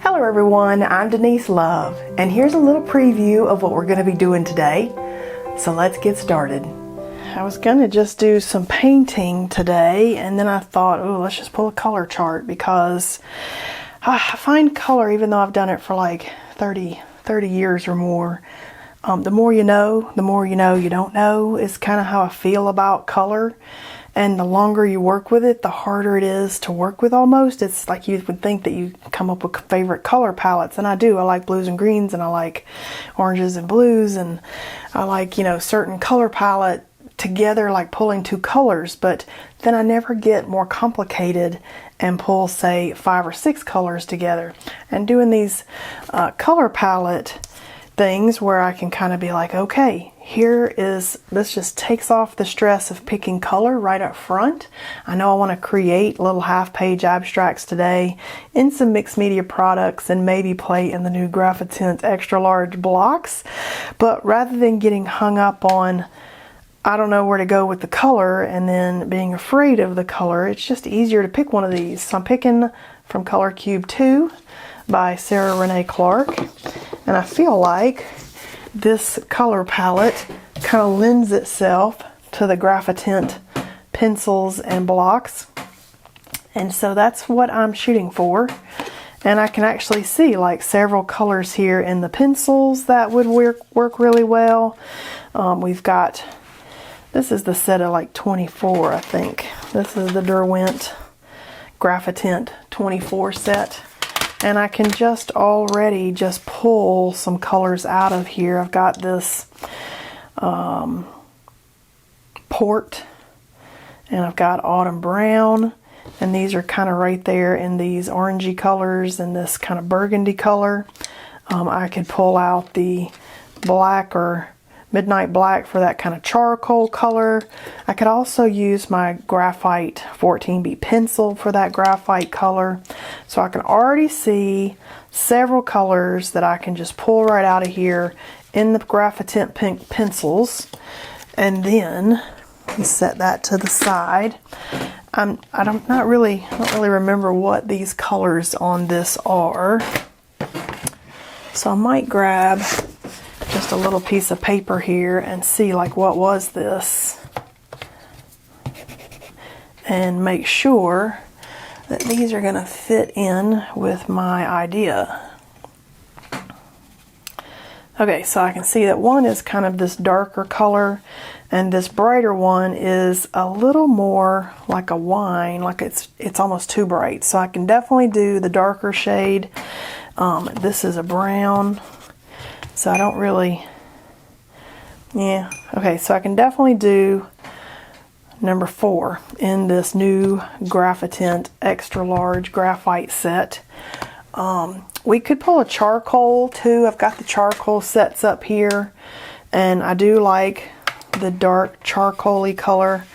Hello everyone, I'm Denise Love, and here's a little preview of what we're going to be doing today. So let's get started. I was going to just do some painting today, and then I thought, oh, let's just pull a color chart because I find color, even though I've done it for like 30 years or more, the more you know you don't know is kind of how I feel about color. And the longer you work with it, the harder it is to work with almost. It's like you would think that you come up with favorite color palettes, and I do. I like blues and greens, and I like oranges and blues, and I like, certain color palette together, like pulling two colors, but then I never get more complicated and pull, say, 5 or 6 colors together. And doing these color palette things where I can kind of be like, okay, this just takes off the stress of picking color right up front. I know I want to create little half-page abstracts today in some mixed media products and maybe play in the new Graphitint extra large blocks, but rather than getting hung up on I don't know where to go with the color and then being afraid of the color, it's just easier to pick one of these. So I'm picking from Color Cube 2 by Sarah Renee Clark, and I feel like this color palette kind of lends itself to the Graphitint pencils and blocks, and so that's what I'm shooting for. And I can actually see like several colors here in the pencils that would work really well. We've got, this is the set of like 24, I think. This is the Derwent Graphitint 24 set. And I can just already just pull some colors out of here. I've got this Port, and I've got Autumn Brown, and these are kind of right there in these orangey colors and this kind of burgundy color. I could pull out the black or midnight black for that kind of charcoal color. I could also use my graphite 14B pencil for that graphite color. So I can already see several colors that I can just pull right out of here in the Graphitint pink pencils. And then set that to the side. I don't really remember what these colors on this are. So I might grab just a little piece of paper here and see like what was this, and make sure that these are going to fit in with my idea. Okay, so I can see that one is kind of this darker color, and this brighter one is a little more like a wine, like it's almost too bright. So I can definitely do the darker shade. This is a brown. So I don't really, okay, so I can definitely do number 4 in this new Graphitint extra large graphite set. We could pull a charcoal too. I've got the charcoal sets up here, and I do like the dark charcoal-y color.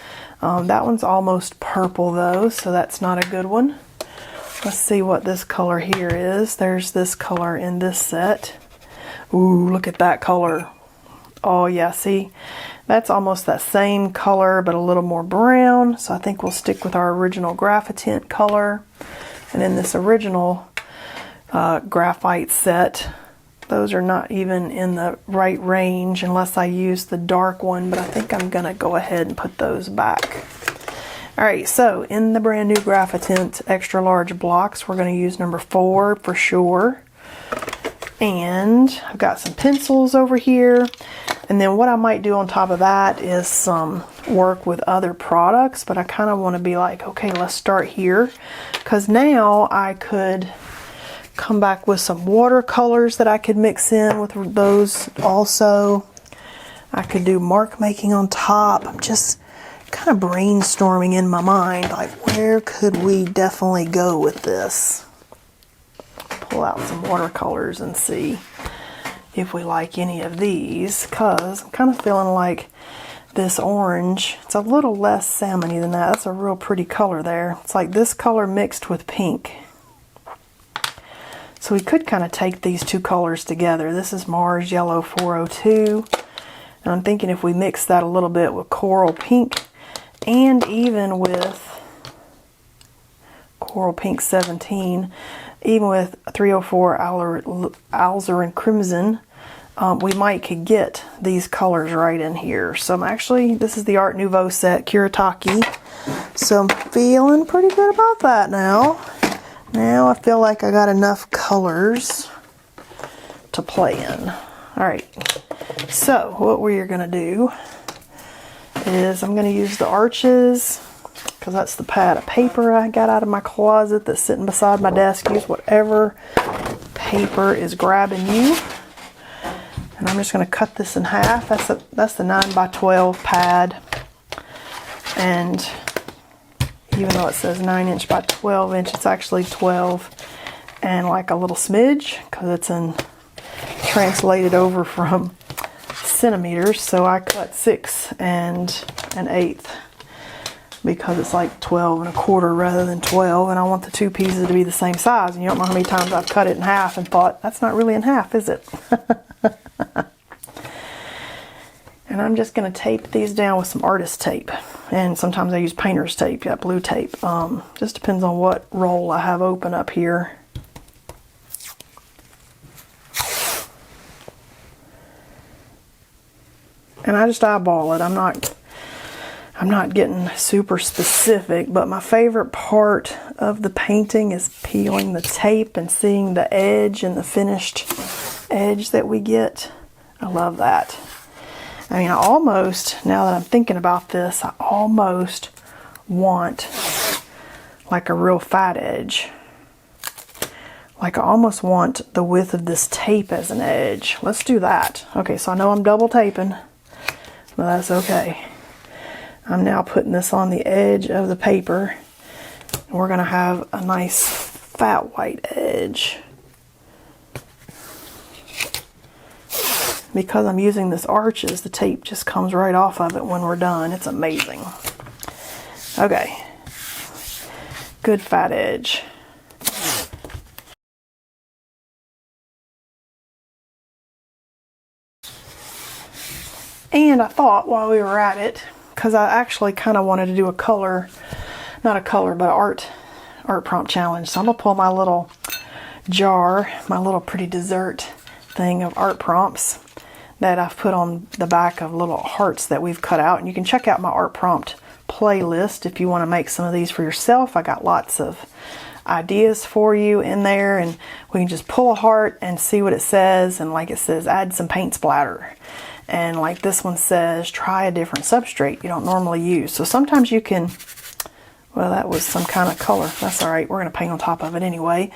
That one's almost purple though, so that's not a good one. Let's see what this color here is. There's this color in this set. Ooh, look at that color. Oh yeah, see? That's almost that same color, but a little more brown. So I think we'll stick with our original Graphitint color. And then this original graphite set, those are not even in the right range unless I use the dark one, but I think I'm gonna go ahead and put those back. Alright, so in the brand new Graphitint extra large blocks, we're gonna use number 4 for sure. And I've got some pencils over here, and then what I might do on top of that is some work with other products, but I kind of want to be like, okay, let's start here, because now I could come back with some watercolors that I could mix in with those also. I could do mark making on top. I'm just kind of brainstorming in my mind, like where could we definitely go with this. Pull out some watercolors and see if we like any of these, because I'm kind of feeling like this orange, it's a little less salmony than that. That's a real pretty color there. It's like this color mixed with pink. So we could kind of take these two colors together. This is Mars Yellow 402, and I'm thinking if we mix that a little bit with Coral Pink and even with Coral Pink 17, even with 304 alizarin crimson, we might could get these colors right in here. So I'm actually, this is the Art Nouveau set, Kuretake. So I'm feeling pretty good about that now. Now I feel like I got enough colors to play in. Alright, so what we're going to do is I'm going to use the arches, because that's the pad of paper I got out of my closet that's sitting beside my desk. Use whatever paper is grabbing you. And I'm just going to cut this in half. That's the 9 by 12 pad. And even though it says 9 inch by 12 inch, it's actually 12 and like a little smidge, because it's translated over from centimeters. So I cut 6 and 1/8 because it's like 12 1/4 rather than 12, and I want the two pieces to be the same size. And you don't know how many times I've cut it in half and thought, that's not really in half, is it? And I'm just going to tape these down with some artist tape, and sometimes I use painter's tape, yeah, blue tape. Just depends on what roll I have open up here. And I just eyeball it. I'm not getting super specific, but my favorite part of the painting is peeling the tape and seeing the edge and the finished edge that we get. I love that. I mean, I almost, now that I'm thinking about this, I almost want like a real fat edge. Like I almost want the width of this tape as an edge. Let's do that. Okay, so I know I'm double taping, but that's okay. I'm now putting this on the edge of the paper, and we're going to have a nice fat white edge. Because I'm using this arches, the tape just comes right off of it when we're done. It's amazing. Okay, good fat edge. And I thought while we were at it, because I actually kind of wanted to do a color, not a color, but art prompt challenge. So I'm going to pull my little jar, my little pretty dessert thing of art prompts that I've put on the back of little hearts that we've cut out. And you can check out my art prompt playlist if you want to make some of these for yourself. I got lots of ideas for you in there, and we can just pull a heart and see what it says. And like it says, add some paint splatter. And like this one says, try a different substrate you don't normally use. So sometimes you can, well, that was some kind of color. That's all right. We're going to paint on top of it anyway.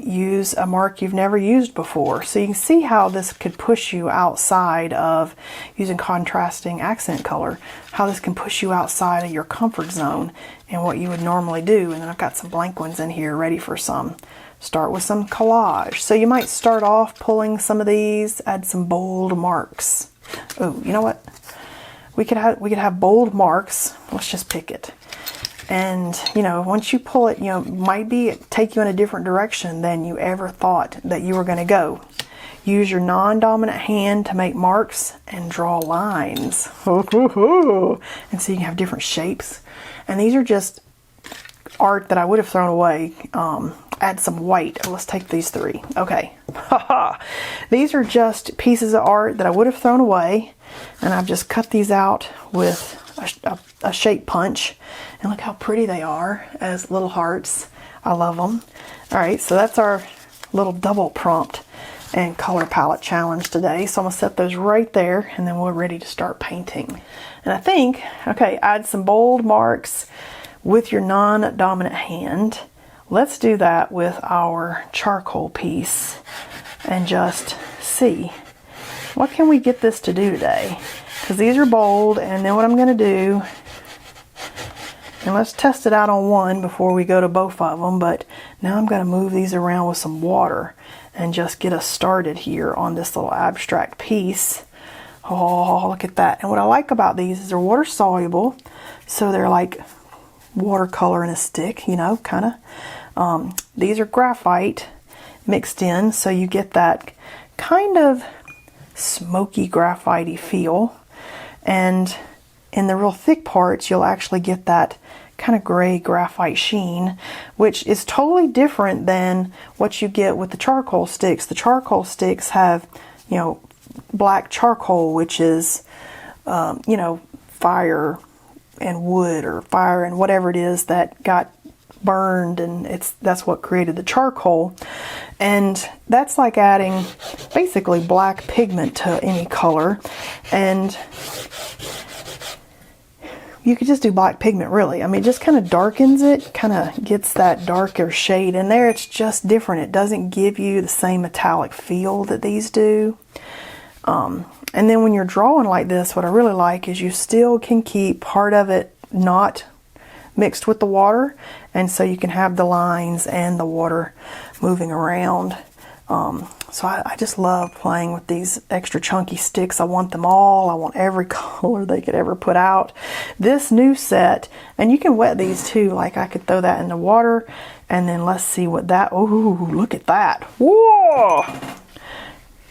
Use a mark you've never used before. So you can see how this could push you outside of using contrasting accent color, how this can push you outside of your comfort zone and what you would normally do. And then I've got some blank ones in here ready for some. Start with some collage. So you might start off pulling some of these, add some bold marks. Oh, you know what? We could have bold marks. Let's just pick it. And, you know, once you pull it, you know, might take you in a different direction than you ever thought that you were going to go. Use your non-dominant hand to make marks and draw lines. And so you can have different shapes. And these are just art that I would have thrown away. Add some white. Let's take these 3. Okay. These are just pieces of art that I would have thrown away. And I've just cut these out with a shape punch. And look how pretty they are as little hearts. I love them. Alright, so that's our little double prompt and color palette challenge today. So I'm going to set those right there, and then we're ready to start painting. And I think, okay, add some bold marks with your non-dominant hand. Let's do that with our charcoal piece and just see, what can we get this to do today? Because these are bold, and then what I'm going to do, and let's test it out on one before we go to both of them, but now I'm going to move these around with some water and just get us started here on this little abstract piece. Oh, look at that. And what I like about these is they're water soluble, so they're like watercolor in a stick, you know, kind of. These are graphite mixed in, so you get that kind of smoky graphite-y feel. And in the real thick parts, you'll actually get that kind of gray graphite sheen, which is totally different than what you get with the charcoal sticks. The charcoal sticks have, you know, black charcoal, which is, you know, fire and wood, or fire and whatever it is that got burned, and that's what created the charcoal. And that's like adding basically black pigment to any color, and you could just do black pigment, really. I mean, it just kind of darkens it, kind of gets that darker shade in there. It's just different. It doesn't give you the same metallic feel that these do. And then when you're drawing like this, what I really like is you still can keep part of it not mixed with the water, and so you can have the lines and the water moving around. So I just love playing with these extra chunky sticks. I want them all. I want every color they could ever put out. This new set, and you can wet these too, like I could throw that in the water, and then let's see what that, ooh, look at that. Whoa!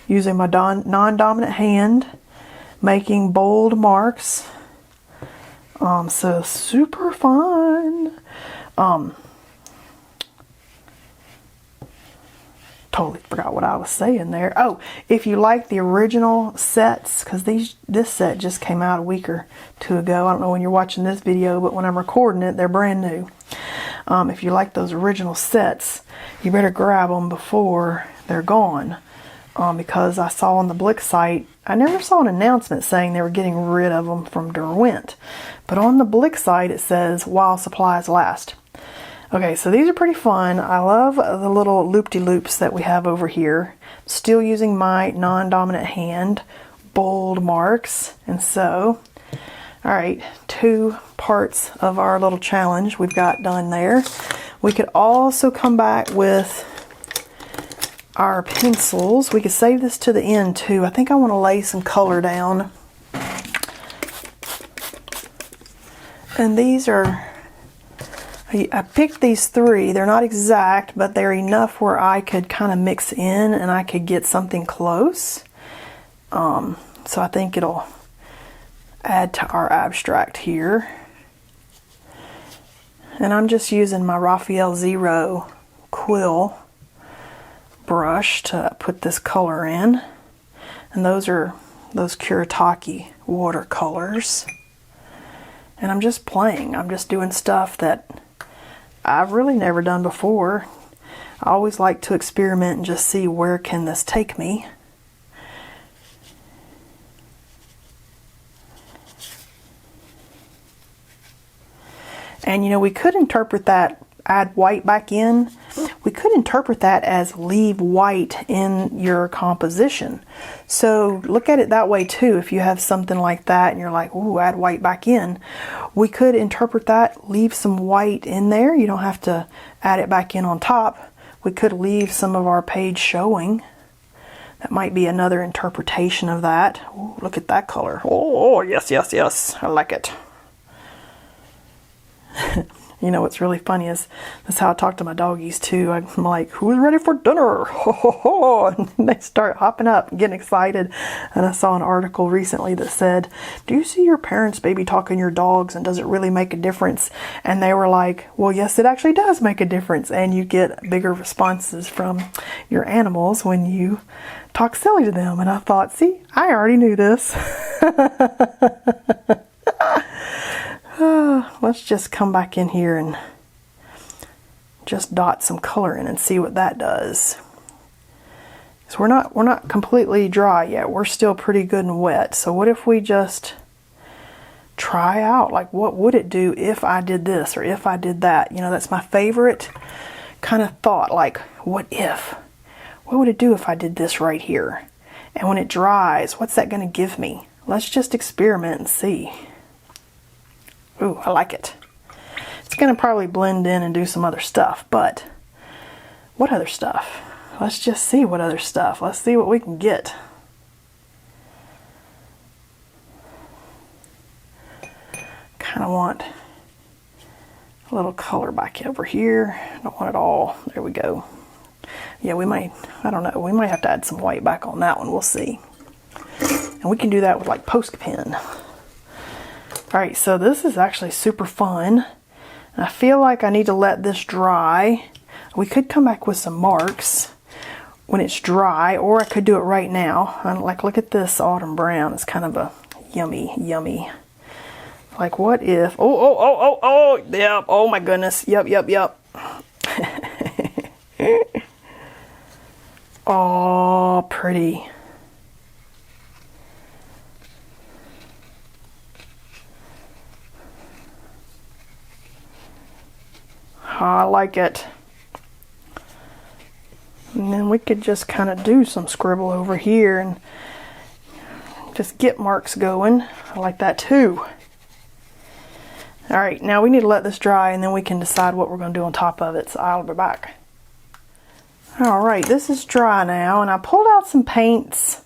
Using my non-dominant hand, making bold marks. So super fun. Totally forgot what I was saying there. Oh, if you like the original sets, because this set just came out a week or two ago. I don't know when you're watching this video, but when I'm recording it, they're brand new. If you like those original sets, you better grab them before they're gone. Because I saw on the Blick site, I never saw an announcement saying they were getting rid of them from Derwent. But on the Blick site, it says, while supplies last. Okay, so these are pretty fun. I love the little loop-de-loops that we have over here. Still using my non-dominant hand, bold marks. And so, all right, 2 parts of our little challenge we've got done there. We could also come back with our pencils. We could save this to the end too. I think I want to lay some color down. And these are, I picked these 3. They're not exact, but they're enough where I could kind of mix in and I could get something close. So I think it'll add to our abstract here. And I'm just using my Raphael Zero quill brush to put this color in, and those are those Kuretake watercolors. And I'm just playing. I'm just doing stuff that I've really never done before. I always like to experiment and just see where can this take me. And you know, we could interpret that, add white back in. We could interpret that as leave white in your composition. So look at it that way too. If you have something like that and you're like, ooh, add white back in, we could interpret that, leave some white in there. You don't have to add it back in on top. We could leave some of our page showing. That might be another interpretation of that. Ooh, look at that color. Oh, yes, yes, yes. I like it. You know what's really funny is that's how I talk to my doggies too. I'm like, who's ready for dinner? Ho, ho, ho. And they start hopping up and getting excited. And I saw an article recently that said, do you see your parents baby talking your dogs, and does it really make a difference? And they were like, well, yes, it actually does make a difference. And you get bigger responses from your animals when you talk silly to them. And I thought, see, I already knew this. Let's just come back in here and just dot some color in and see what that does. So we're not completely dry yet. We're still pretty good and wet. So what if we just try out, like, what would it do if I did this or if I did that? You know, that's my favorite kind of thought, like, what if? What would it do if I did this right here? And when it dries, what's that going to give me? Let's just experiment and see. Ooh, I like it. It's going to probably blend in and do some other stuff, but what other stuff? Let's just see what other stuff. Let's see what we can get. Kind of want a little color back over here. Don't want it all. There we go. Yeah, we might, I don't know, we might have to add some white back on that one. We'll see. And we can do that with like post pen. Alright, so this is actually super fun. I feel like I need to let this dry. We could come back with some marks when it's dry, or I could do it right now. Like, look at this autumn brown. It's kind of a yummy. Like, what if, yep, oh my goodness, yep. Oh, pretty. I like it. And then we could just kind of do some scribble over here and just get marks going. I like that too. All right, now we need to let this dry and then we can decide what we're going to do on top of it. So I'll be back. All right, this is dry now, and I pulled out some paints.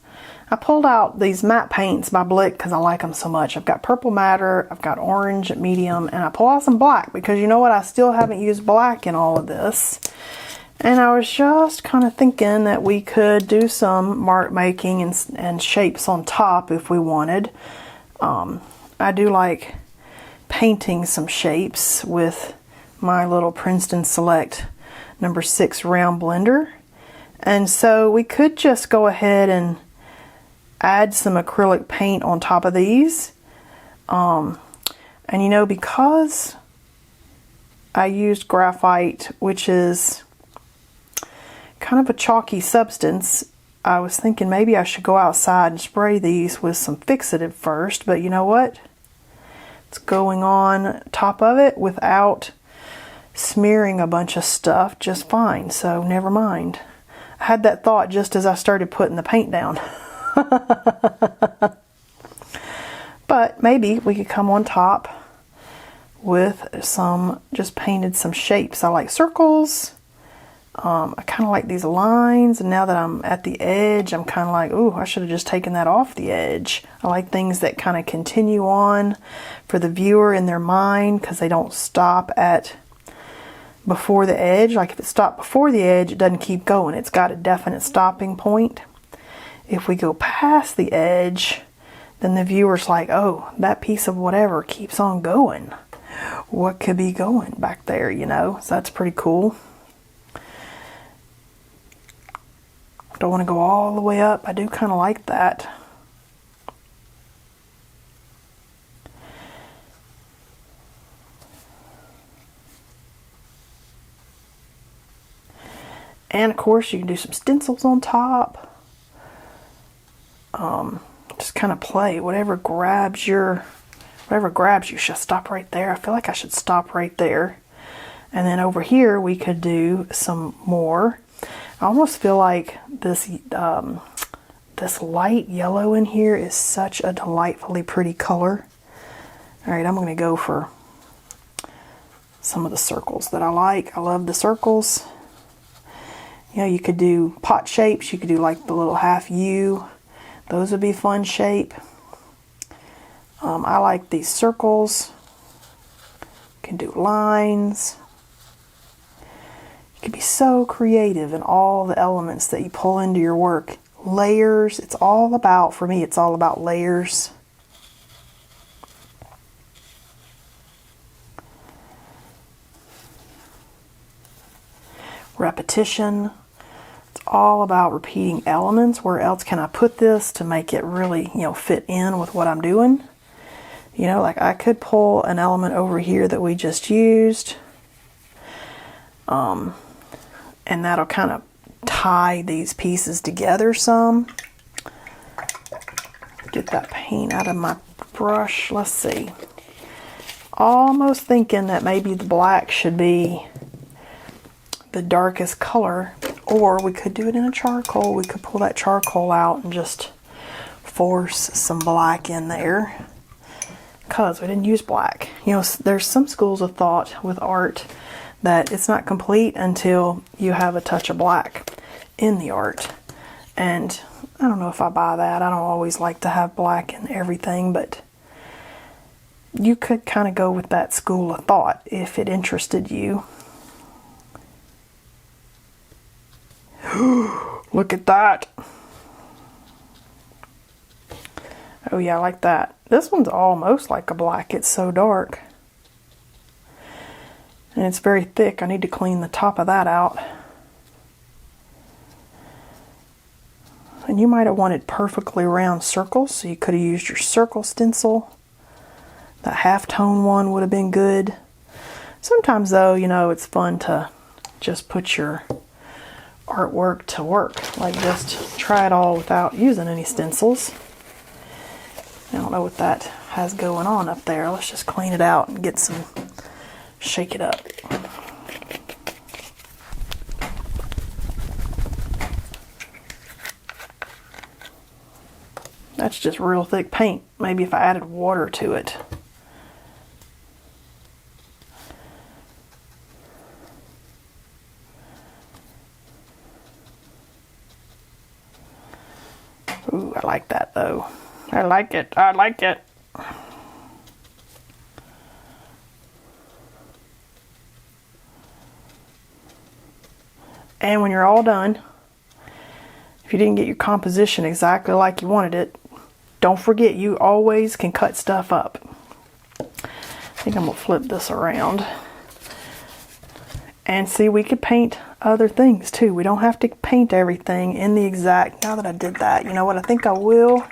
I pulled out these matte paints by Blick because I like them so much. I've got purple matter, I've got orange medium, and I pulled out some black because you know what? I still haven't used black in all of this. And I was just kind of thinking that we could do some mark making and shapes on top if we wanted. I do like painting some shapes with my little Princeton Select number 6 round blender. And so we could just go ahead and add some acrylic paint on top of these. And you know, because I used graphite, which is kind of a chalky substance, I was thinking maybe I should go outside and spray these with some fixative first, but you know what? It's going on top of it without smearing a bunch of stuff just fine, so never mind. I had that thought just as I started putting the paint down. But maybe we could come on top with some, just painted some shapes. I like circles. I kind of like these lines, and now that I'm at the edge, I'm kind of like, ooh, I should have just taken that off the edge. I like things that kind of continue on for the viewer in their mind, because they don't stop at before the edge. Like if it stopped before the edge, it doesn't keep going. It's got a definite stopping point. If we go past the edge, then the viewer's like, oh, that piece of whatever keeps on going. What could be going back there, you know? So that's pretty cool. Don't want to go all the way up. I do kind of like that. And of course you can do some stencils on top. Just kind of play whatever grabs you. Should stop right there. I feel like I should stop right there. And then over here we could do some more. I almost feel like this this light yellow in here is such a delightfully pretty color. All right, I'm going to go for some of the circles that I like. I love the circles. You know, you could do pot shapes. You could do like the little half U. Those would be fun shape. I like these circles. You can do lines. You can be so creative in all the elements that you pull into your work. Layers. It's all about, for me, it's all about layers. Repetition. It's all about repeating elements. Where else can I put this to make it really, you know, fit in with what I'm doing? You know, like I could pull an element over here that we just used. And that'll kind of tie these pieces together some. Get that paint out of my brush. Let's see. Almost thinking that maybe the black should be the darkest color, or we could do it in a charcoal. We could pull that charcoal out and just force some black in there, because we didn't use black. You know, there's some schools of thought with art that it's not complete until you have a touch of black in the art. And I don't know if I buy that. I don't always like to have black in everything, but you could kind of go with that school of thought if it interested you. Look at that. Oh yeah, I like that. This one's almost like a black. It's so dark. And it's very thick. I need to clean the top of that out. And you might have wanted perfectly round circles, so you could have used your circle stencil. That half-tone one would have been good. Sometimes though, you know, it's fun to just put your artwork to work. Like just try it all without using any stencils. I don't know what that has going on up there. Let's just clean it out and get some, shake it up. That's just real thick paint. Maybe if I added water to it. Ooh, I like that though. I like it. I like it. And when you're all done, if you didn't get your composition exactly like you wanted it, don't forget you always can cut stuff up. I think I'm going to flip this around. And see, we could paint other things too. We don't have to paint everything in the exact, now that I did that, you know what, I think I will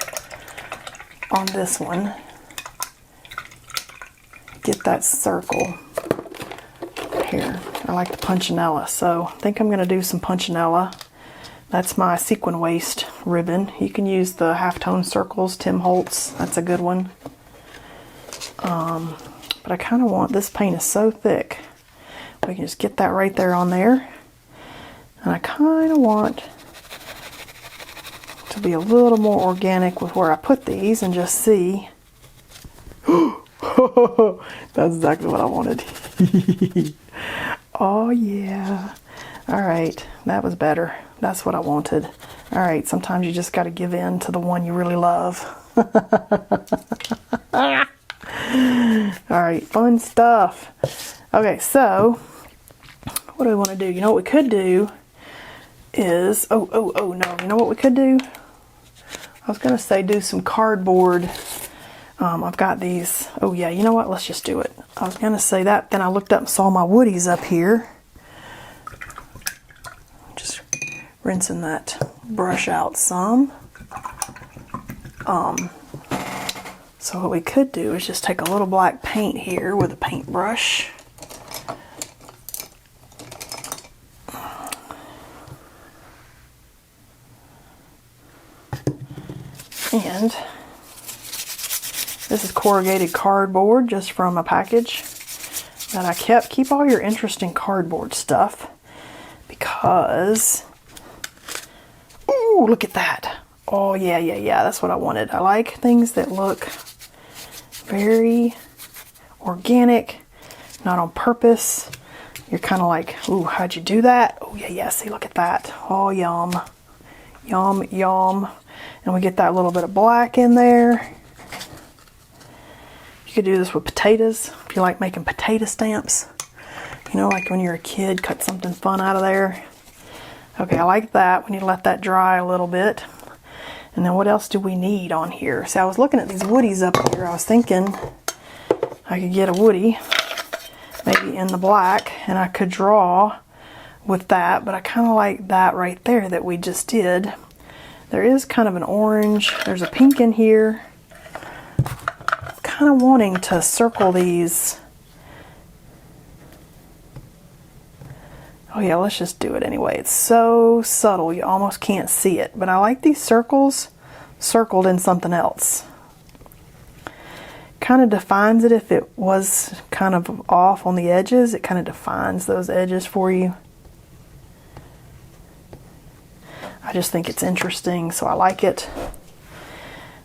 on this one. Get that circle here. I like the punchinella, so I think I'm going to do some punchinella. That's my sequin waist ribbon. You can use the halftone circles, Tim Holtz. That's a good one. But I kind of want, this paint is so thick. We can just get that right there on there. And I kind of want to be a little more organic with where I put these and just see. That's exactly what I wanted. Oh yeah. All right, that was better. That's what I wanted. All right, sometimes you just got to give in to the one you really love. All right, fun stuff. Okay, so what do we want to do? You know what we could do is, no, you know what we could do? I was going to say do some cardboard. I've got these. Oh yeah, you know what? Let's just do it. I was going to say that, then I looked up and saw my woodies up here. Just rinsing that brush out some. So what we could do is just take a little black paint here with a paintbrush. And this is corrugated cardboard just from a package that I kept. Keep all your interesting cardboard stuff because, ooh, look at that. Oh yeah, that's what I wanted. I like things that look very organic, not on purpose. You're kind of like, ooh, how'd you do that? Oh yeah, see, look at that. Oh, yum. Yum, yum. And we get that little bit of black in there. You could do this with potatoes if you like making potato stamps. You know, like when you're a kid, cut something fun out of there. Okay, I like that. We need to let that dry a little bit. And then what else do we need on here? See, I was looking at these woodies up here. I was thinking I could get a woody, maybe in the black, and I could draw with that, but I kind of like that right there that we just did. There is kind of an orange. There's a pink in here. Kind of wanting to circle these. Oh yeah, let's just do it anyway. It's so subtle you almost can't see it. But I like these circles circled in something else. Kind of defines it. If it was kind of off on the edges, it kind of defines those edges for you. I just think it's interesting, so I like it.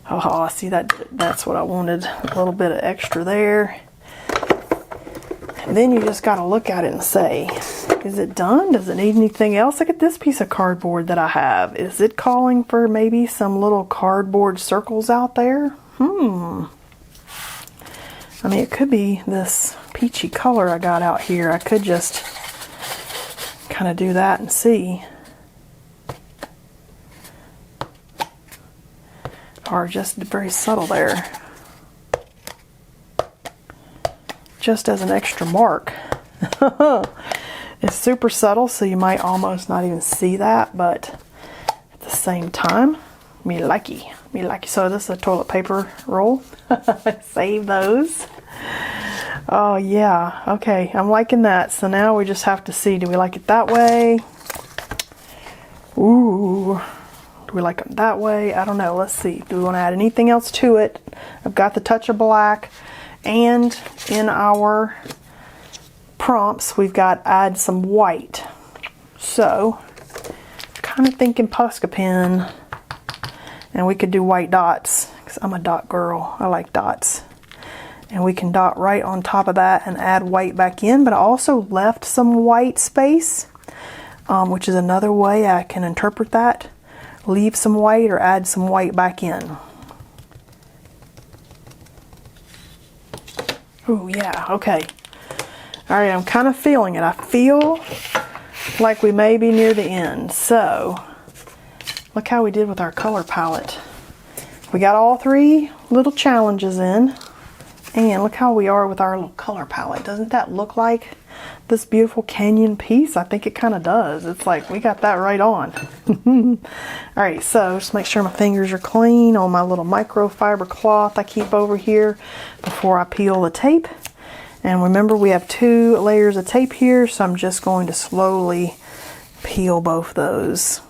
Oh, I see that. That's what I wanted. A little bit of extra there. And then you just got to look at it and say, is it done? Does it need anything else? Look at this piece of cardboard that I have. Is it calling for maybe some little cardboard circles out there? I mean, it could be this peachy color I got out here. I could just kind of do that and see. Or just very subtle there. Just as an extra mark. It's super subtle, so you might almost not even see that, but at the same time, me likey. So this is a toilet paper roll. Save those. Oh yeah, okay, I'm liking that. So now we just have to see, do we like it that way? Ooh, do we like it that way? I don't know, let's see. Do we want to add anything else to it? I've got the touch of black, and in our prompts we've got add some white. So, kind of thinking Posca pen, and we could do white dots, because I'm a dot girl, I like dots. And we can dot right on top of that and add white back in, but I also left some white space, which is another way I can interpret that. Leave some white or add some white back in. Oh yeah, okay. All right, I'm kind of feeling it. I feel like we may be near the end. So, look how we did with our color palette. We got all 3 little challenges in. And look how we are with our little color palette. Doesn't that look like this beautiful canyon piece? I think it kind of does. It's like we got that right on. Alright, so just make sure my fingers are clean on my little microfiber cloth I keep over here before I peel the tape. And remember, we have 2 layers of tape here, so I'm just going to slowly peel both those.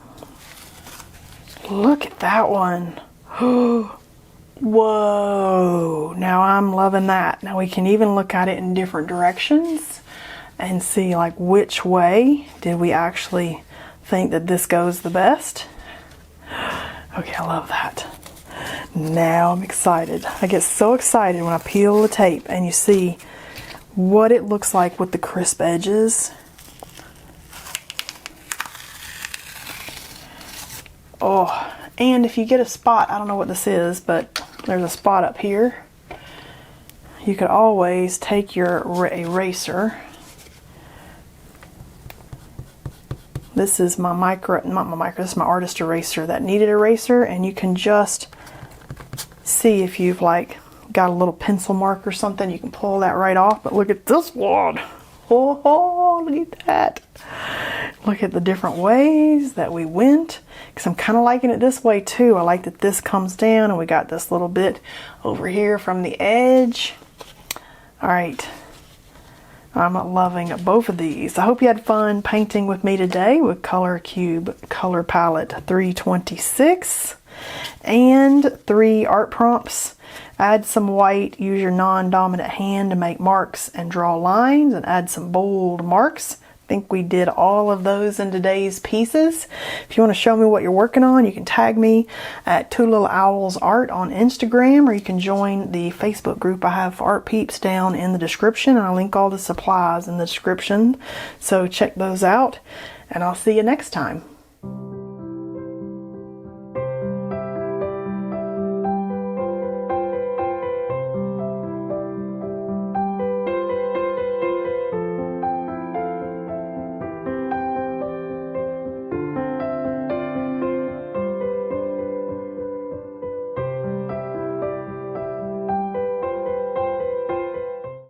Look at that one. Whoa, now I'm loving that. Now we can even look at it in different directions and see like which way did we actually think that this goes the best. Okay, I love that. Now I'm excited. I get so excited when I peel the tape and you see what it looks like with the crisp edges. Oh, and if you get a spot, I don't know what this is, but there's a spot up here. You could always take your eraser. This is my this is my artist eraser, that kneaded eraser, and you can just see if you've like got a little pencil mark or something, you can pull that right off. But look at this one. Oh, look at that. Look at the different ways that we went, because I'm kind of liking it this way too. I like that this comes down and we got this little bit over here from the edge. All right, I'm loving both of these. I hope you had fun painting with me today with Color Cube Color Palette 326 and 3 art prompts. Add some white, use your non-dominant hand to make marks and draw lines, and add some bold marks. I think we did all of those in today's pieces. If you want to show me what you're working on, you can tag me at Two Little Owls Art on Instagram, or you can join the Facebook group I have for Art Peeps down in the description, and I'll link all the supplies in the description. So check those out, and I'll see you next time.